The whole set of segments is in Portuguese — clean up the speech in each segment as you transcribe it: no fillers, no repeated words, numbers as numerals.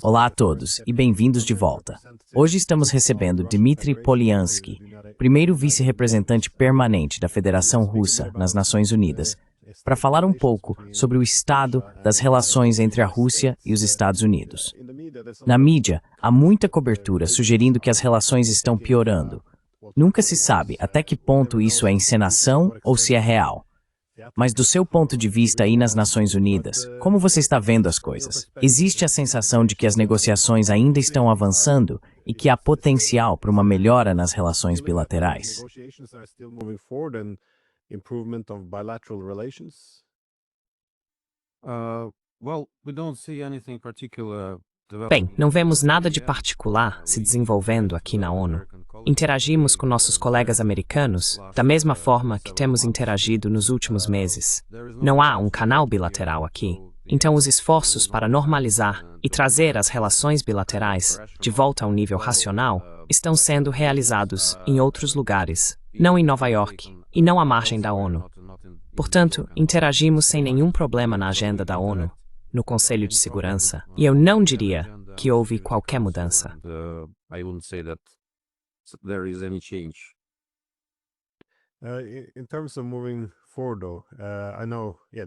Olá a todos e bem-vindos de volta. Hoje estamos recebendo Dmitry Polyansky, primeiro vice-representante permanente da Federação Russa nas Nações Unidas, para falar um pouco sobre o estado das relações entre a Rússia e os Estados Unidos. Na mídia, há muita cobertura sugerindo que as relações estão piorando. Nunca se sabe até que ponto isso é encenação ou se é real. Mas do seu ponto de vista aí nas Nações Unidas, como você está vendo as coisas? Existe a sensação de que as negociações ainda estão avançando e que há potencial para uma melhora nas relações bilaterais? Bem, não vemos nada de particular se desenvolvendo aqui na ONU. Interagimos com nossos colegas americanos da mesma forma que temos interagido nos últimos meses. Não há um canal bilateral aqui. Então, os esforços para normalizar e trazer as relações bilaterais de volta a um nível racional estão sendo realizados em outros lugares, não em Nova York e não à margem da ONU. Portanto, interagimos sem nenhum problema na agenda da ONU, no Conselho de Segurança, e eu não diria que houve qualquer mudança.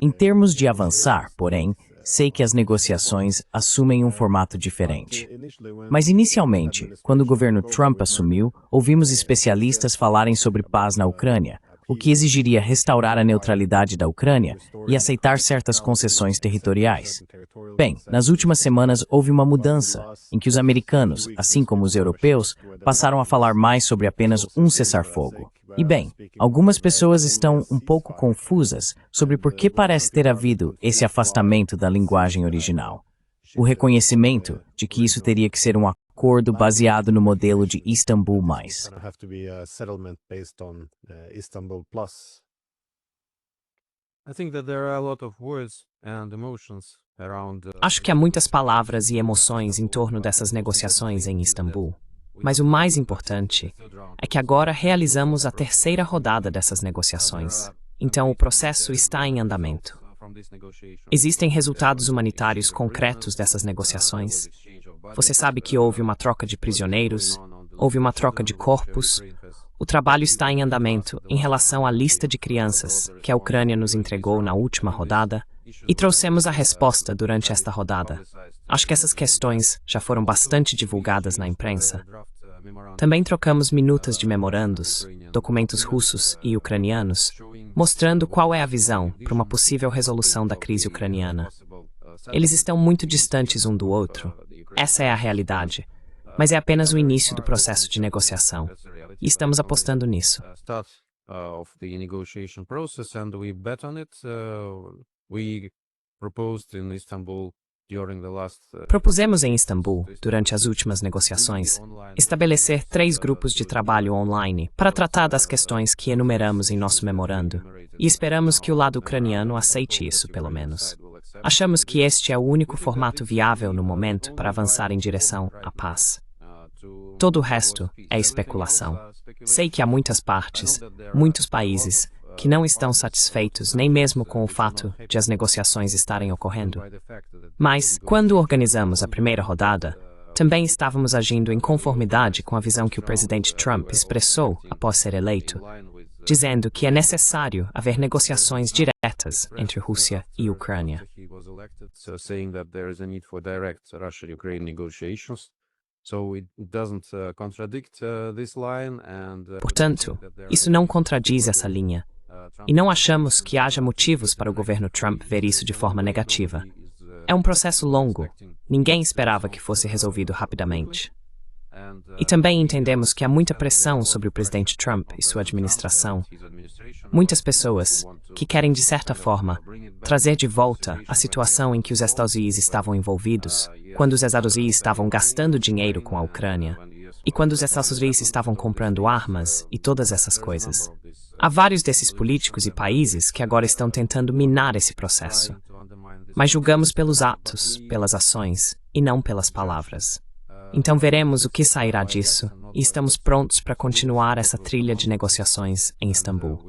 Em termos de avançar, porém, sei que as negociações assumem um formato diferente. Mas inicialmente, quando o governo Trump assumiu, ouvimos especialistas falarem sobre paz na Ucrânia, o que exigiria restaurar a neutralidade da Ucrânia e aceitar certas concessões territoriais. Bem, nas últimas semanas houve uma mudança, em que os americanos, assim como os europeus, passaram a falar mais sobre apenas um cessar-fogo. E bem, algumas pessoas estão um pouco confusas sobre por que parece ter havido esse afastamento da linguagem original. O reconhecimento de que isso teria que ser um acordo baseado no modelo de Istambul+. Acho que há muitas palavras e emoções em torno dessas negociações em Istambul. Mas o mais importante é que agora realizamos a terceira rodada dessas negociações. Então, o processo está em andamento. Existem resultados humanitários concretos dessas negociações. Você sabe que houve uma troca de prisioneiros, houve uma troca de corpos. O trabalho está em andamento em relação à lista de crianças que a Ucrânia nos entregou na última rodada e trouxemos a resposta durante esta rodada. Acho que essas questões já foram bastante divulgadas na imprensa. Também trocamos minutas de memorandos, documentos russos e ucranianos, mostrando qual é a visão para uma possível resolução da crise ucraniana. Eles estão muito distantes um do outro. Essa é a realidade. Mas é apenas o início do processo de negociação. E estamos apostando nisso. Propusemos em Istambul, durante as últimas negociações, estabelecer 3 grupos de trabalho online para tratar das questões que enumeramos em nosso memorando. E esperamos que o lado ucraniano aceite isso, pelo menos. Achamos que este é o único formato viável no momento para avançar em direção à paz. Todo o resto é especulação. Sei que há muitas partes, muitos países, que não estão satisfeitos nem mesmo com o fato de as negociações estarem ocorrendo. Mas, quando organizamos a primeira rodada, também estávamos agindo em conformidade com a visão que o presidente Trump expressou após ser eleito, dizendo que é necessário haver negociações diretas entre Rússia e Ucrânia. Portanto, isso não contradiz essa linha. E não achamos que haja motivos para o governo Trump ver isso de forma negativa. É um processo longo. Ninguém esperava que fosse resolvido rapidamente. E também entendemos que há muita pressão sobre o presidente Trump e sua administração. Muitas pessoas que querem, de certa forma, trazer de volta a situação em que os Estados Unidos estavam envolvidos, quando os Estados Unidos estavam gastando dinheiro com a Ucrânia, e quando os Estados Unidos estavam comprando armas e todas essas coisas. Há vários desses políticos e países que agora estão tentando minar esse processo. Mas julgamos pelos atos, pelas ações, e não pelas palavras. Então veremos o que sairá disso, e estamos prontos para continuar essa trilha de negociações em Istambul.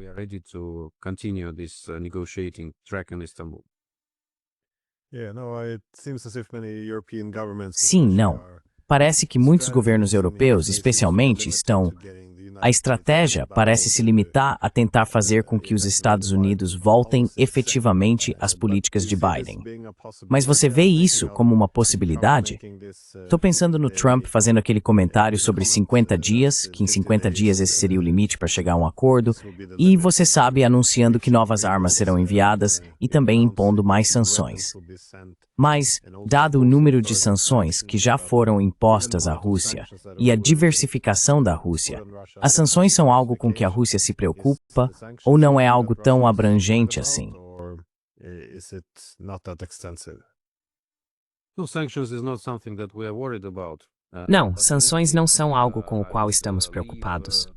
Sim, não. Parece que muitos governos europeus, especialmente, estão. A estratégia parece se limitar a tentar fazer com que os Estados Unidos voltem efetivamente às políticas de Biden. Mas você vê isso como uma possibilidade? Estou pensando no Trump fazendo aquele comentário sobre 50 dias, que em 50 dias esse seria o limite para chegar a um acordo, e você sabe, anunciando que novas armas serão enviadas e também impondo mais sanções. Mas, dado o número de sanções que já foram impostas à Rússia e a diversificação da Rússia, as sanções são algo com que a Rússia se preocupa ou não é algo tão abrangente assim? Não, sanções não são algo com o qual estamos preocupados.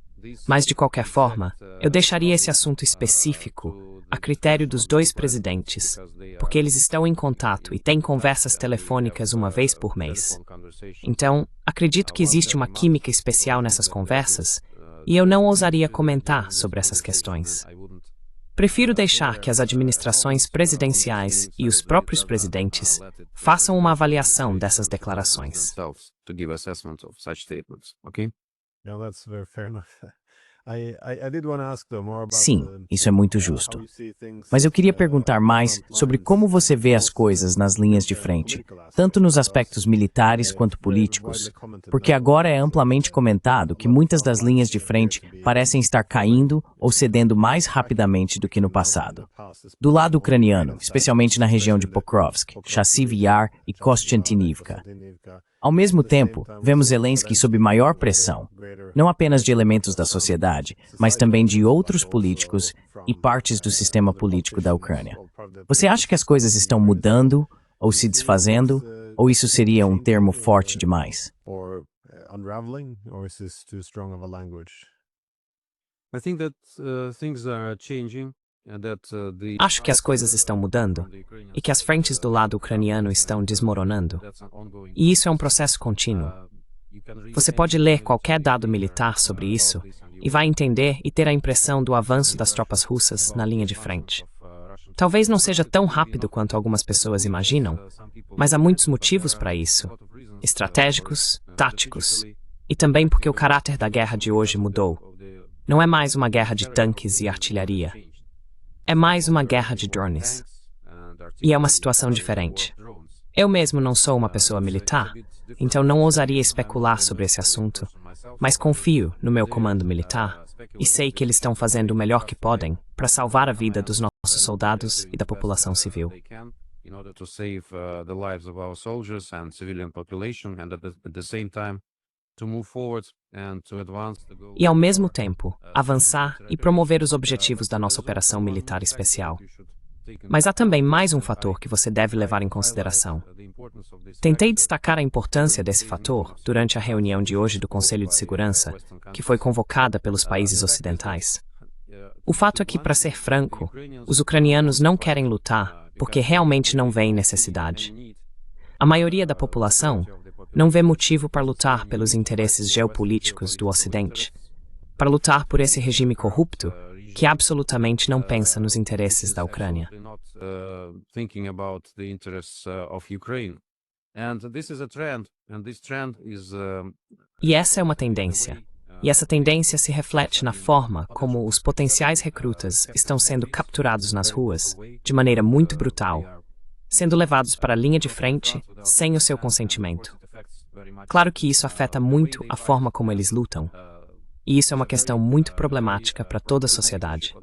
Mas, de qualquer forma, eu deixaria esse assunto específico a critério dos dois presidentes, porque eles estão em contato e têm conversas telefônicas uma vez por mês. Então, acredito que existe uma química especial nessas conversas, e eu não ousaria comentar sobre essas questões. Prefiro deixar que as administrações presidenciais e os próprios presidentes façam uma avaliação dessas declarações. Sim, isso é muito justo. Mas eu queria perguntar mais sobre como você vê as coisas nas linhas de frente, tanto nos aspectos militares quanto políticos, porque agora é amplamente comentado que muitas das linhas de frente parecem estar caindo ou cedendo mais rapidamente do que no passado. Do lado ucraniano, especialmente na região de Pokrovsk, Chasiv Yar e Kostiantynivka. Ao mesmo tempo, vemos Zelensky sob maior pressão, não apenas de elementos da sociedade, mas também de outros políticos e partes do sistema político da Ucrânia. Você acha que as coisas estão mudando ou se desfazendo, ou isso seria um termo forte demais? Acho que as coisas estão mudando e que as frentes do lado ucraniano estão desmoronando. E isso é um processo contínuo. Você pode ler qualquer dado militar sobre isso e vai entender e ter a impressão do avanço das tropas russas na linha de frente. Talvez não seja tão rápido quanto algumas pessoas imaginam, mas há muitos motivos para isso, estratégicos, táticos, e também porque o caráter da guerra de hoje mudou. Não é mais uma guerra de tanques e artilharia. É mais uma guerra de drones. E é uma situação diferente. Eu mesmo não sou uma pessoa militar, então não ousaria especular sobre esse assunto, mas confio no meu comando militar e sei que eles estão fazendo o melhor que podem para salvar a vida dos nossos soldados e da população civil. E, ao mesmo tempo, avançar e promover os objetivos da nossa operação militar especial. Mas há também mais um fator que você deve levar em consideração. Tentei destacar a importância desse fator durante a reunião de hoje do Conselho de Segurança, que foi convocada pelos países ocidentais. O fato é que, para ser franco, os ucranianos não querem lutar porque realmente não veem necessidade. A maioria da população não vê motivo para lutar pelos interesses geopolíticos do Ocidente, para lutar por esse regime corrupto que absolutamente não pensa nos interesses da Ucrânia. E essa é uma tendência. E essa tendência se reflete na forma como os potenciais recrutas estão sendo capturados nas ruas, de maneira muito brutal, sendo levados para a linha de frente sem o seu consentimento. Claro que isso afeta muito a forma como eles lutam, e isso é uma questão muito problemática para toda a sociedade.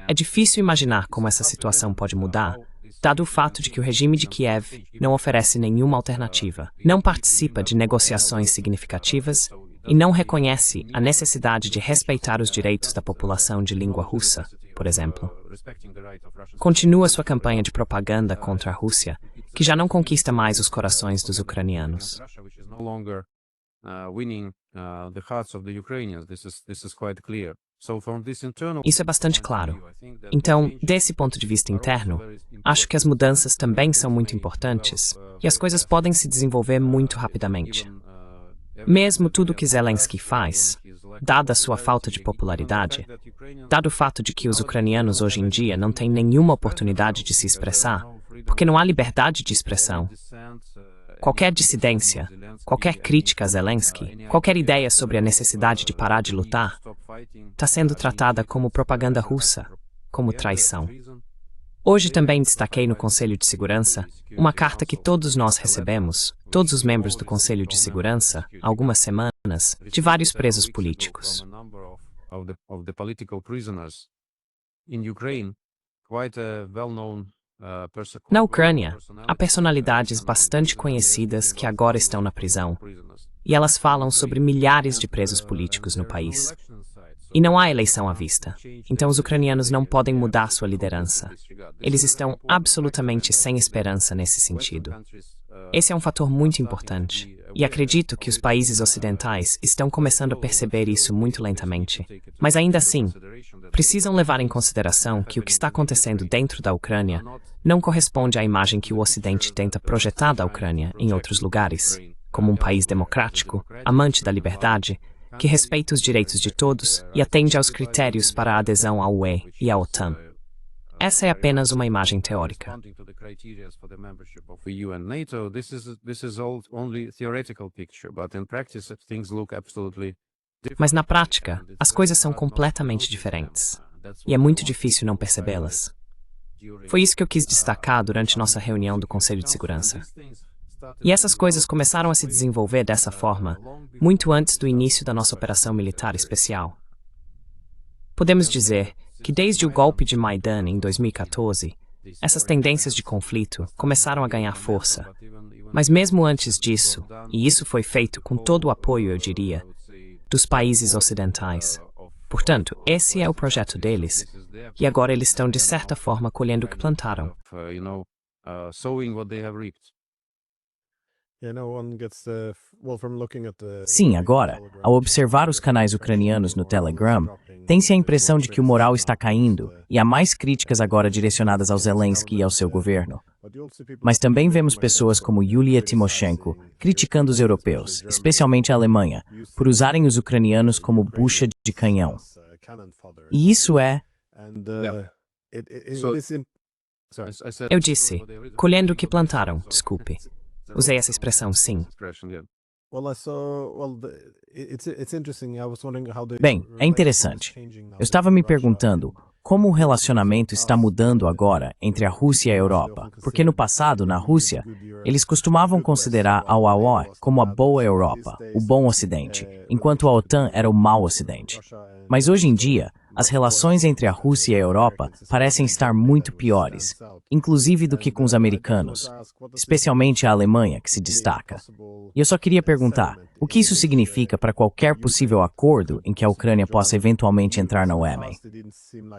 É difícil imaginar como essa situação pode mudar, dado o fato de que o regime de Kiev não oferece nenhuma alternativa, não participa de negociações significativas e não reconhece a necessidade de respeitar os direitos da população de língua russa, por exemplo. Continua sua campanha de propaganda contra a Rússia, que já não conquista mais os corações dos ucranianos. Isso é bastante claro. Então, desse ponto de vista interno, acho que as mudanças também são muito importantes e as coisas podem se desenvolver muito rapidamente. Mesmo tudo que Zelensky faz, dada a sua falta de popularidade, dado o fato de que os ucranianos hoje em dia não têm nenhuma oportunidade de se expressar, porque não há liberdade de expressão. Qualquer dissidência, qualquer crítica a Zelensky, qualquer ideia sobre a necessidade de parar de lutar, está sendo tratada como propaganda russa, como traição. Hoje também destaquei no Conselho de Segurança uma carta que todos nós recebemos, todos os membros do Conselho de Segurança, há algumas semanas, de vários presos políticos. Na Ucrânia, há personalidades bastante conhecidas que agora estão na prisão, e elas falam sobre milhares de presos políticos no país. E não há eleição à vista, então os ucranianos não podem mudar sua liderança. Eles estão absolutamente sem esperança nesse sentido. Esse é um fator muito importante, e acredito que os países ocidentais estão começando a perceber isso muito lentamente. Mas ainda assim, precisam levar em consideração que o que está acontecendo dentro da Ucrânia não corresponde à imagem que o Ocidente tenta projetar da Ucrânia em outros lugares, como um país democrático, amante da liberdade, que respeita os direitos de todos e atende aos critérios para a adesão à UE e à OTAN. Essa é apenas uma imagem teórica. Mas na prática, as coisas são completamente diferentes. E é muito difícil não percebê-las. Foi isso que eu quis destacar durante nossa reunião do Conselho de Segurança. E essas coisas começaram a se desenvolver dessa forma, muito antes do início da nossa operação militar especial. Podemos dizer que desde o golpe de Maidan em 2014, essas tendências de conflito começaram a ganhar força. Mas mesmo antes disso, e isso foi feito com todo o apoio, eu diria, dos países ocidentais. Portanto, esse é o projeto deles, e agora eles estão de certa forma colhendo o que plantaram. Sim, agora, ao observar os canais ucranianos no Telegram, tem-se a impressão de que o moral está caindo e há mais críticas agora direcionadas ao Zelensky e ao seu governo. Mas também vemos pessoas como Yulia Tymoshenko criticando os europeus, especialmente a Alemanha, por usarem os ucranianos como bucha de canhão. E isso é... Eu disse, colhendo o que plantaram, desculpe. Usei essa expressão, sim. Bem, é interessante. Eu estava me perguntando como o relacionamento está mudando agora entre a Rússia e a Europa, porque no passado, na Rússia, eles costumavam considerar a UE como a boa Europa, o bom Ocidente, enquanto a OTAN era o mau Ocidente. Mas hoje em dia, as relações entre a Rússia e a Europa parecem estar muito piores, inclusive do que com os americanos, especialmente a Alemanha, que se destaca. E eu só queria perguntar, o que isso significa para qualquer possível acordo em que a Ucrânia possa eventualmente entrar na OEM?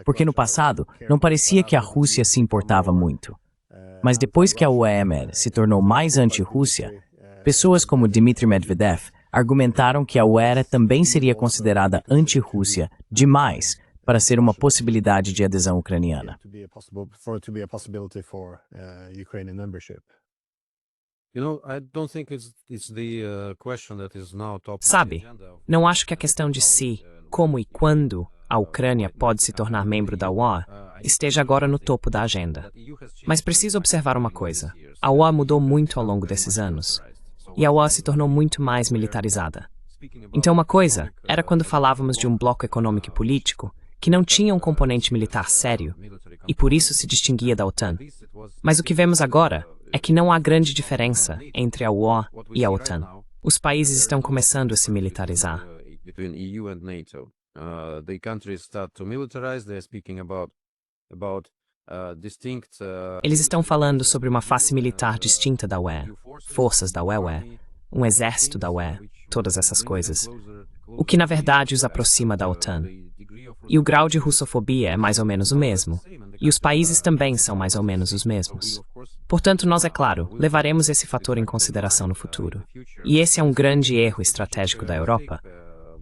Porque no passado, não parecia que a Rússia se importava muito. Mas depois que a OEM se tornou mais anti-Rússia, pessoas como Dmitry Medvedev argumentaram que a UE também seria considerada anti-Rússia demais para ser uma possibilidade de adesão ucraniana. Sabe, não acho que a questão de se, como e quando a Ucrânia pode se tornar membro da UE esteja agora no topo da agenda. Mas preciso observar uma coisa. A UE mudou muito ao longo desses anos. E a UE se tornou muito mais militarizada. Então uma coisa era quando falávamos de um bloco econômico e político que não tinha um componente militar sério, e por isso se distinguia da OTAN. Mas o que vemos agora é que não há grande diferença entre a UE e a OTAN. Os países estão começando a se militarizar. Eles estão falando sobre uma face militar distinta da UE, forças da UE, um exército da UE, todas essas coisas, o que na verdade os aproxima da OTAN. E o grau de russofobia é mais ou menos o mesmo, e os países também são mais ou menos os mesmos. Portanto, nós, é claro, levaremos esse fator em consideração no futuro. E esse é um grande erro estratégico da Europa,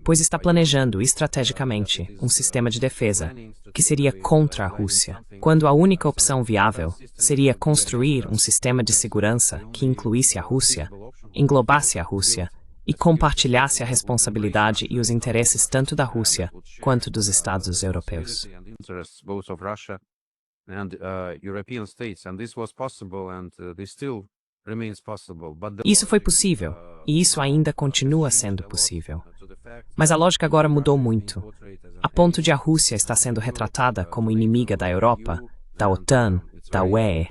pois está planejando estrategicamente um sistema de defesa que seria contra a Rússia, quando a única opção viável seria construir um sistema de segurança que incluísse a Rússia, englobasse a Rússia e compartilhasse a responsabilidade e os interesses tanto da Rússia quanto dos Estados europeus. and European states, and this was possible, and this still remains possible. But Isso foi possível, e isso ainda continua sendo possível. Mas a lógica agora mudou muito, a ponto de a Rússia estar sendo retratada como inimiga da Europa, da OTAN, da UE.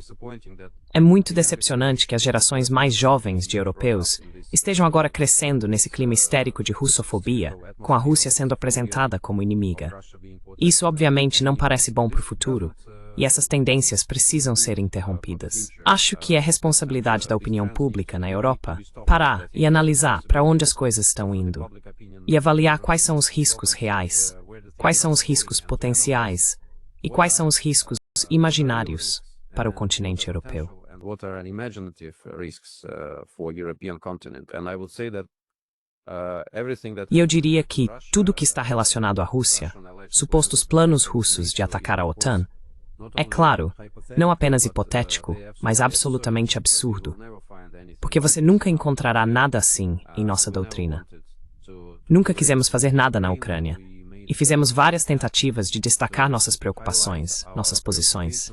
É muito decepcionante que as gerações mais jovens de europeus estejam agora crescendo nesse clima histérico de russofobia, com a Rússia sendo apresentada como inimiga. Isso obviamente não parece bom para o futuro, e essas tendências precisam ser interrompidas. Acho que é responsabilidade da opinião pública na Europa parar e analisar para onde as coisas estão indo, e avaliar quais são os riscos reais, quais são os riscos potenciais, e quais são os riscos imaginários para o continente europeu. what are imaginative risks for European continent. And I would say that everything that E eu diria que tudo que está relacionado à Rússia, supostos planos russos de atacar a OTAN, é claro, não apenas hipotético, mas absolutamente absurdo, porque você nunca encontrará nada assim em nossa doutrina. Nunca quisemos fazer nada na Ucrânia, e fizemos várias tentativas de destacar nossas preocupações, nossas posições.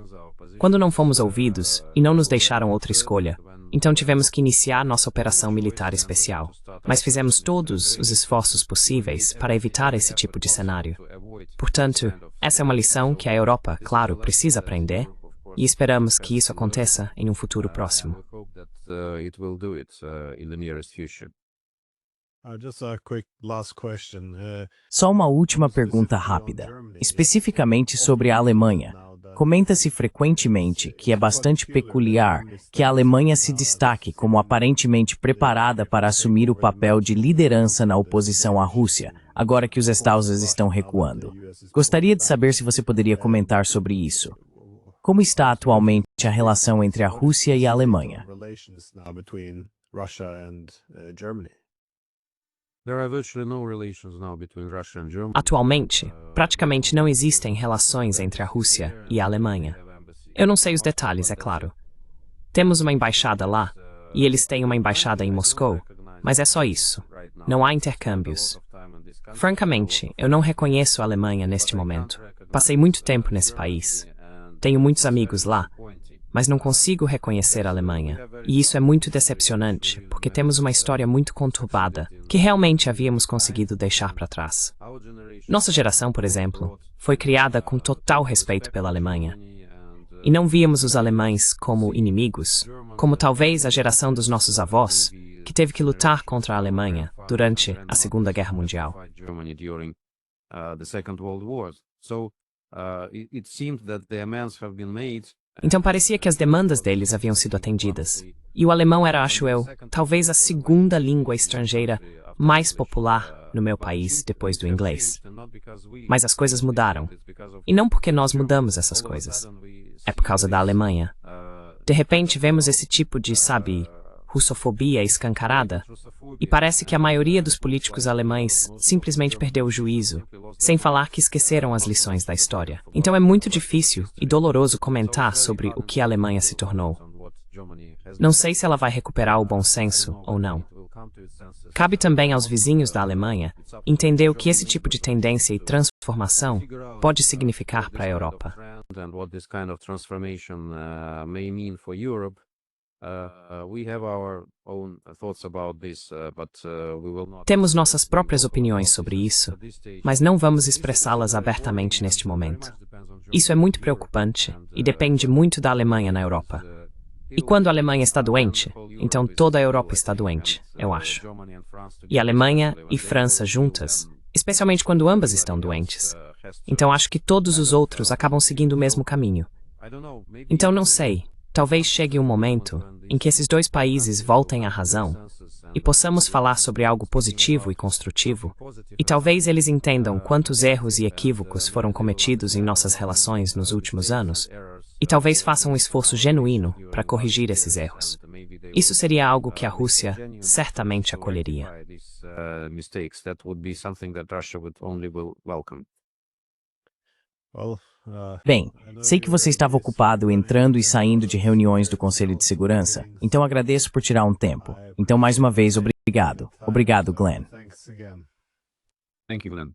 Quando não fomos ouvidos e não nos deixaram outra escolha, então tivemos que iniciar nossa operação militar especial. Mas fizemos todos os esforços possíveis para evitar esse tipo de cenário. Portanto, essa é uma lição que a Europa, claro, precisa aprender, e esperamos que isso aconteça em um futuro próximo. Just a quick last question. Só uma última pergunta rápida, especificamente sobre a Alemanha. Comenta-se frequentemente que é bastante peculiar que a Alemanha se destaque como aparentemente preparada para assumir o papel de liderança na oposição à Rússia, agora que os Estados estão recuando. Gostaria de saber se você poderia comentar sobre isso. Como está atualmente a relação entre a Rússia e a Alemanha? Relations now between Russia and Germany. there are virtually no relations now between Russia and Germany. Atualmente, praticamente não existem relações entre a Rússia e a Alemanha. Eu não sei os detalhes, é claro. Temos uma embaixada lá, e eles têm uma embaixada em Moscou, mas é só isso. Não há intercâmbios. Francamente, eu não reconheço a Alemanha neste momento. Passei muito tempo nesse país. Tenho muitos amigos lá, mas não consigo reconhecer a Alemanha. E isso é muito decepcionante, porque temos uma história muito conturbada, que realmente havíamos conseguido deixar para trás. Nossa geração, por exemplo, foi criada com total respeito pela Alemanha. E não víamos os alemães como inimigos, como talvez a geração dos nossos avós, que teve que lutar contra a Alemanha durante a Segunda Guerra Mundial. Então parecia que as demandas deles haviam sido atendidas. E o alemão era, acho eu, talvez a segunda língua estrangeira mais popular no meu país depois do inglês. Mas as coisas mudaram. E não porque nós mudamos essas coisas. É por causa da Alemanha. De repente vemos esse tipo de, russofobia escancarada, e parece que a maioria dos políticos alemães simplesmente perdeu o juízo, sem falar que esqueceram as lições da história. Então é muito difícil e doloroso comentar sobre o que a Alemanha se tornou. Não sei se ela vai recuperar o bom senso ou não. Cabe também aos vizinhos da Alemanha entender o que esse tipo de tendência e transformação pode significar para a Europa. Temos nossas próprias opiniões sobre isso, mas não vamos expressá-las abertamente neste momento. Isso é muito preocupante e depende muito da Alemanha na Europa. E quando a Alemanha está doente, então toda a Europa está doente, eu acho. E Alemanha e França juntas, especialmente quando ambas estão doentes. Então acho que todos os outros acabam seguindo o mesmo caminho. Então não sei. Talvez chegue um momento em que esses dois países voltem à razão e possamos falar sobre algo positivo e construtivo, e talvez eles entendam quantos erros e equívocos foram cometidos em nossas relações nos últimos anos, e talvez façam um esforço genuíno para corrigir esses erros. Isso seria algo que a Rússia certamente acolheria. Bem, sei que você estava ocupado entrando e saindo de reuniões do Conselho de Segurança, então agradeço por tirar um tempo. Então, mais uma vez, obrigado. Obrigado, Glenn. Thanks again. Thank you, Glenn.